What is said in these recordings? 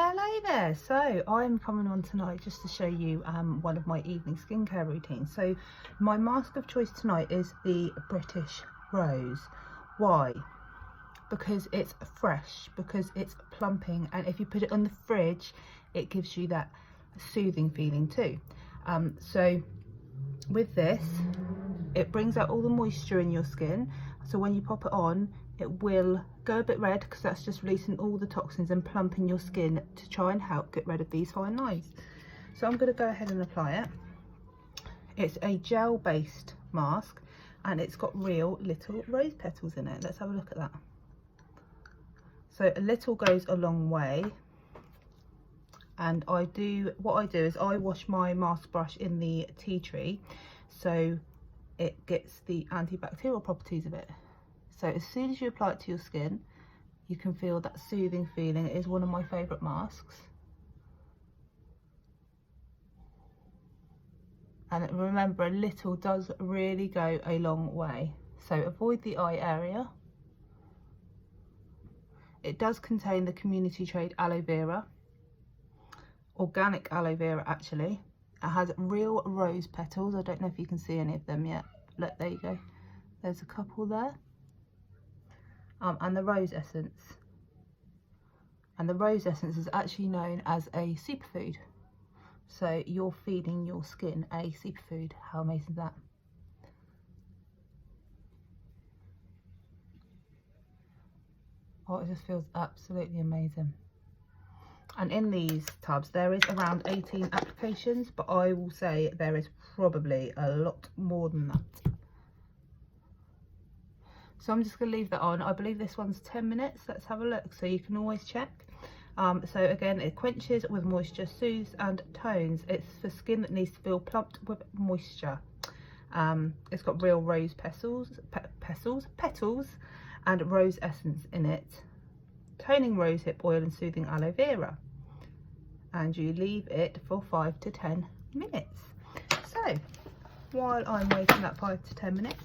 Hello there. So I'm coming on tonight just to show you one of my evening skincare routines. So my mask of choice tonight is the British Rose. Why? Because it's fresh, because it's plumping, and if you put it on the fridge it gives you that soothing feeling too. So with this, it brings out all the moisture in your skin, so when you pop it on it will go a bit red because that's just releasing all the toxins and plumping your skin to try and help get rid of these fine lines. So I'm going to go ahead and apply it. It's a gel based mask and it's got real little rose petals in it. Let's have a look at that. So a little goes a long way, and what I do is I wash my mask brush in the tea tree so it gets the antibacterial properties of it. So as soon as you apply it to your skin, you can feel that soothing feeling. It is one of my favourite masks. And remember, a little does really go a long way. So avoid the eye area. It does contain the community trade aloe vera, organic aloe vera actually. It has real rose petals. I don't know if you can see any of them yet. Look, there you go. There's a couple there. And the rose essence. And the rose essence is actually known as a superfood. So you're feeding your skin a superfood. How amazing is that? Oh, it just feels absolutely amazing. And in these tubs there is around 18 applications, but I will say there is probably a lot more than that. So I'm just going to leave that on. I believe this one's 10 minutes. Let's have a look, so you can always check. So again, it quenches with moisture, soothes and tones. It's for skin that needs to feel plumped with moisture. It's got real rose petals and rose essence in it, toning rosehip oil and soothing aloe vera. And you leave it for 5 to 10 minutes. So while I'm waiting that 5 to 10 minutes,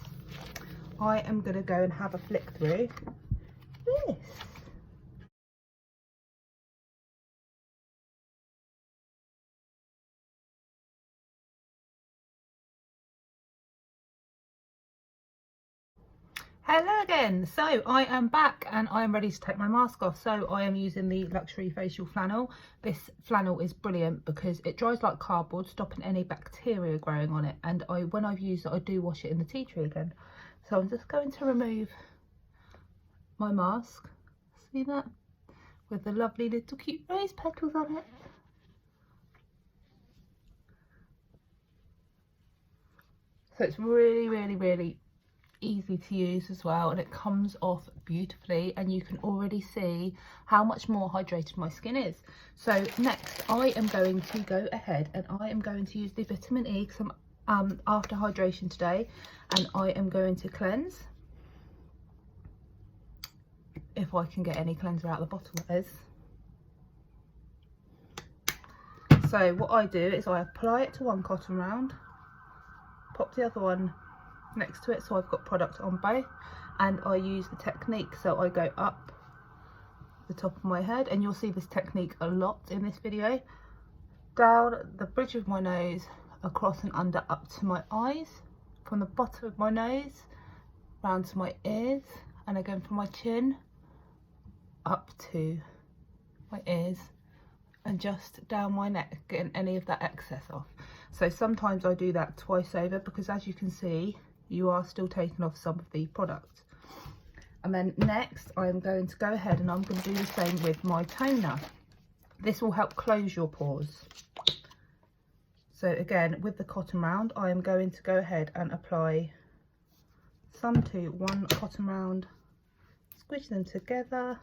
I am going to go and have a flick through this. Hello again. So I am back and I am ready to take my mask off. So I am using the Luxury Facial Flannel. This flannel is brilliant because it dries like cardboard, stopping any bacteria growing on it. And when I've used it, I do wash it in the tea tree again. So I'm just going to remove my mask. See that? With the lovely little cute rose petals on it. So it's really easy to use as well, and it comes off beautifully, and you can already see how much more hydrated my skin is. So next I am going to go ahead and I am going to use the vitamin E because I'm after hydration today, and I am going to cleanse. If I can get any cleanser out of the bottle, it is. So what I do is I apply it to one cotton round, pop the other one next to it so I've got product on both, and I use the technique, so I go up the top of my head, and you'll see this technique a lot in this video, down the bridge of my nose, across and under up to my eyes, from the bottom of my nose round to my ears, and again from my chin up to my ears and just down my neck, getting any of that excess off. So sometimes I do that twice over because, as you can see, you are still taking off some of the product. And then next I'm going to go ahead and I'm going to do the same with my toner. This will help close your pores. So again, with the cotton round, I am going to go ahead and apply some to one cotton round, squish them together,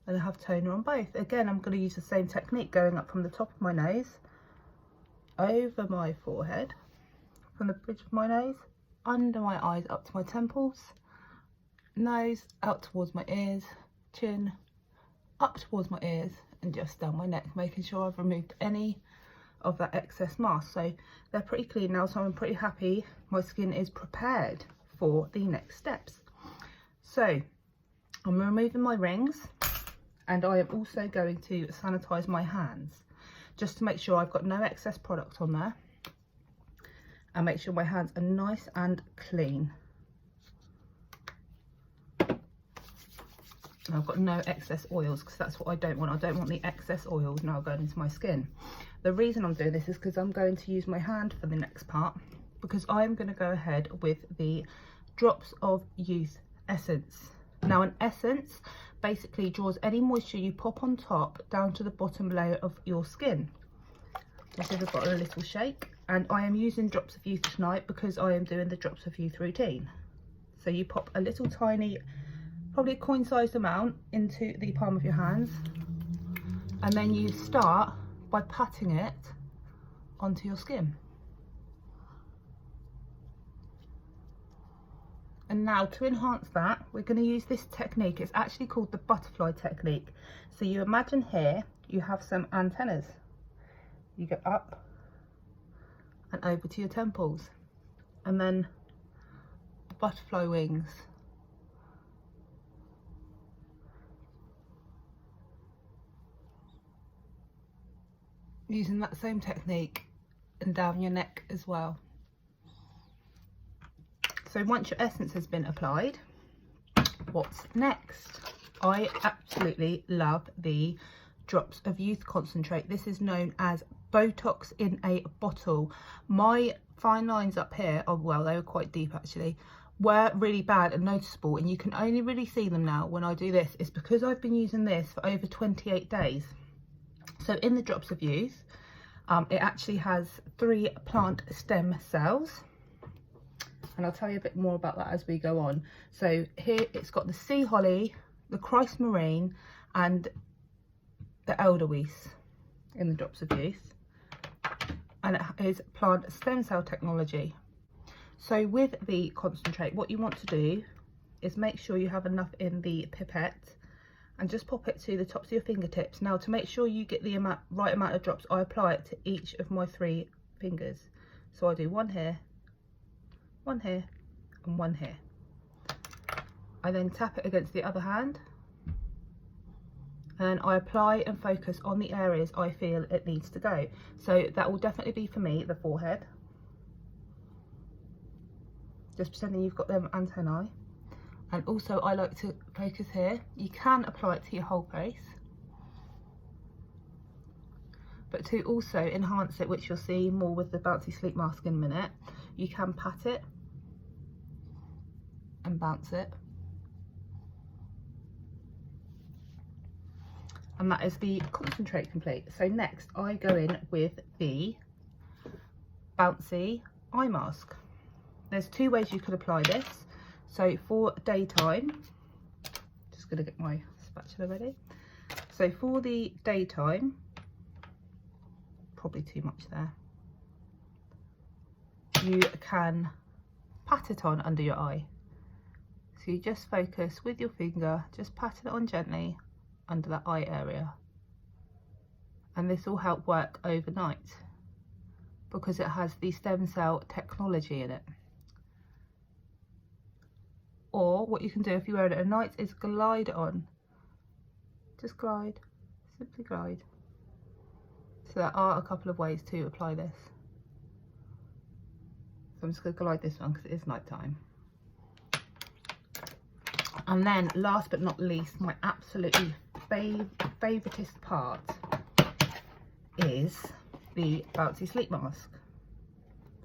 and I have toner on both. Again, I'm going to use the same technique, going up from the top of my nose, over my forehead, from the bridge of my nose, under my eyes up to my temples, nose out towards my ears, chin up towards my ears, and just down my neck, making sure I've removed any of that excess mask. So they're pretty clean now, so I'm pretty happy. My skin is prepared for the next steps. So I'm removing my rings, And I am also going to sanitize my hands just to make sure I've got no excess product on there, and make sure my hands are nice and clean. And I've got no excess oils, because that's what I don't want. I don't want the excess oils now going into my skin. The reason I'm doing this is because I'm going to use my hand for the next part, because I'm going to go ahead with the Drops of Youth Essence. Now, an essence basically draws any moisture you pop on top down to the bottom layer of your skin. Just give it a little shake. And I am using Drops of Youth tonight because I am doing the Drops of Youth routine. So you pop a little tiny, probably a coin-sized amount, into the palm of your hands, and then you start by patting it onto your skin. And now, to enhance that, we're going to use this technique. It's actually called the butterfly technique. So you imagine here you have some antennas. You go up and over to your temples, and then butterfly wings. Using that same technique and down your neck as well. So once your essence has been applied, what's next? I absolutely love the Drops of Youth concentrate. This is known as Botox in a bottle. My fine lines up here, oh well, they were quite deep actually, were really bad and noticeable, and you can only really see them now when I do this. It's because I've been using this for over 28 days. So in the Drops of Youth, it actually has 3 plant stem cells. And I'll tell you a bit more about that as we go on. So here it's got the sea holly, the Christ marine, and the elderweed in the Drops of Youth. And it is plant stem cell technology. So with the concentrate, what you want to do is make sure you have enough in the pipette and just pop it to the tops of your fingertips. Now, to make sure you get the right amount of drops, I apply it to each of my 3 fingers. So I do 1 here, 1 here, and 1 here. I then tap it against the other hand, and I apply and focus on the areas I feel it needs to go. So that will definitely be, for me, the forehead. Just pretending you've got them antennae. And also I like to focus here. You can apply it to your whole face, but to also enhance it, which you'll see more with the Bouncy Sleep Mask in a minute, you can pat it and bounce it. And that is the concentrate complete. So next I go in with the Bouncy Eye Mask. There's 2 ways you could apply this. So for daytime, just going to get my spatula ready. So for the daytime, probably too much there, you can pat it on under your eye. So you just focus with your finger, just patting it on gently under that eye area. And this will help work overnight because it has the stem cell technology in it. Or what you can do if you wear it at night is glide it on. Just glide, simply glide. So there are a couple of ways to apply this. So I'm just going to glide this one because it is night time. And then last but not least, my absolutely favouriteest part is the Bouncy Sleep Mask.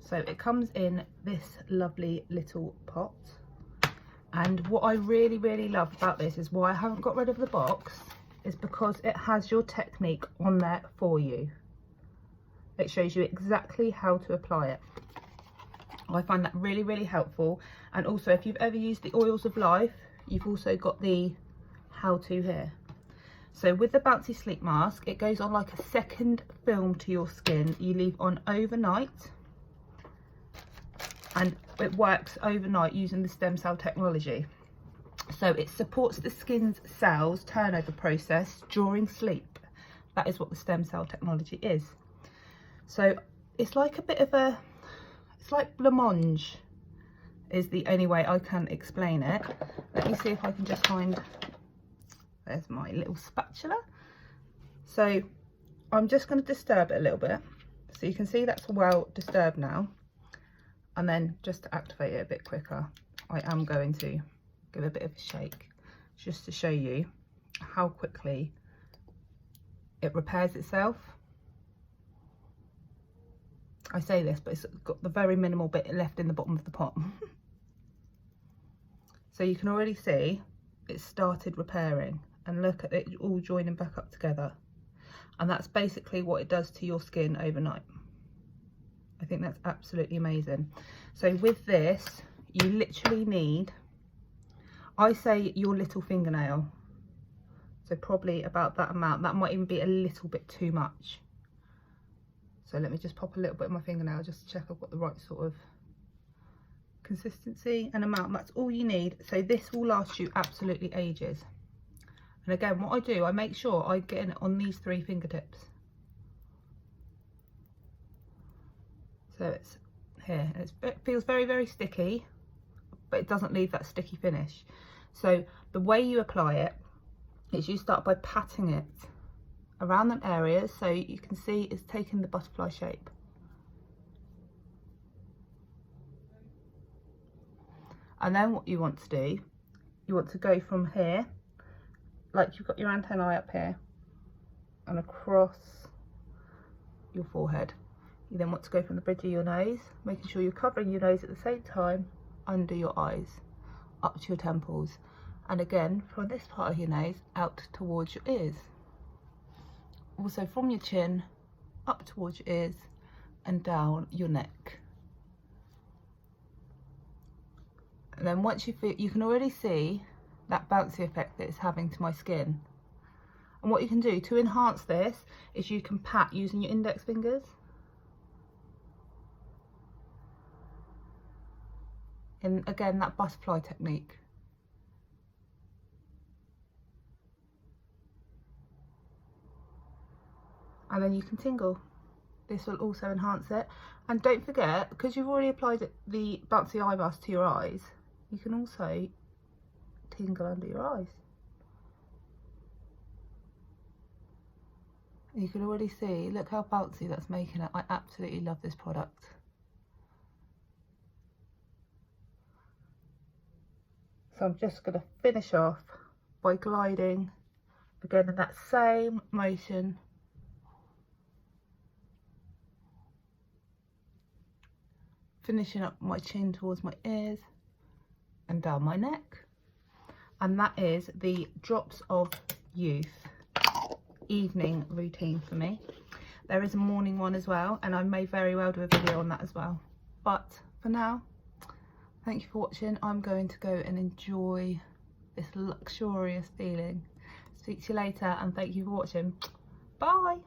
So it comes in this lovely little pot. And what I really love about this is why I haven't got rid of the box, is because it has your technique on there for you. It shows you exactly how to apply it. I find that really helpful. And also, if you've ever used the Oils of Life, you've also got the how-to here. So with the Bouncy Sleep Mask, it goes on like a second film to your skin. You leave on overnight, and it works overnight using the stem cell technology. So it supports the skin's cells turnover process during sleep. That is what the stem cell technology is. So it's like a bit of a, it's like blancmange is the only way I can explain it. Let me see if I can just find There's my little spatula. So I'm just going to disturb it a little bit. So you can see that's well disturbed now. And then just to activate it a bit quicker, I am going to give it a bit of a shake just to show you how quickly it repairs itself. I say this, but it's got the very minimal bit left in the bottom of the pot. So you can already see it's started repairing, and look at it all joining back up together. And that's basically what it does to your skin overnight. I think that's absolutely amazing. So with this, you literally need, I say your little fingernail. So probably about that amount. That might even be a little bit too much. So let me just pop a little bit of my fingernail just to check I've got the right sort of consistency and amount. That's all you need. So this will last you absolutely ages. And again, what I do, I make sure I get in on these 3 fingertips. So it's here, and it feels very, very sticky, but it doesn't leave that sticky finish. So the way you apply it is you start by patting it around them areas, so you can see it's taking the butterfly shape. And then what you want to do, you want to go from here, like you've got your antennae up here, and across your forehead. You then want to go from the bridge of your nose, making sure you're covering your nose at the same time, under your eyes, up to your temples. And again, from this part of your nose, out towards your ears. Also from your chin, up towards your ears, and down your neck. And then once you feel, you can already see that bouncy effect that it's having to my skin. And what you can do to enhance this is you can pat using your index fingers. And again, that butterfly technique. And then you can tingle. This will also enhance it. And don't forget, because you've already applied the bouncy eye mask to your eyes, you can also tingle under your eyes. You can already see, look how bouncy that's making it. I absolutely love this product. So I'm just going to finish off by gliding again in that same motion. Finishing up my chin towards my ears and down my neck. And that is the Drops of Youth evening routine for me. There is a morning one as well, and I may very well do a video on that as well. But for now, thank you for watching. I'm going to go and enjoy this luxurious feeling. Speak to you later, and thank you for watching. Bye.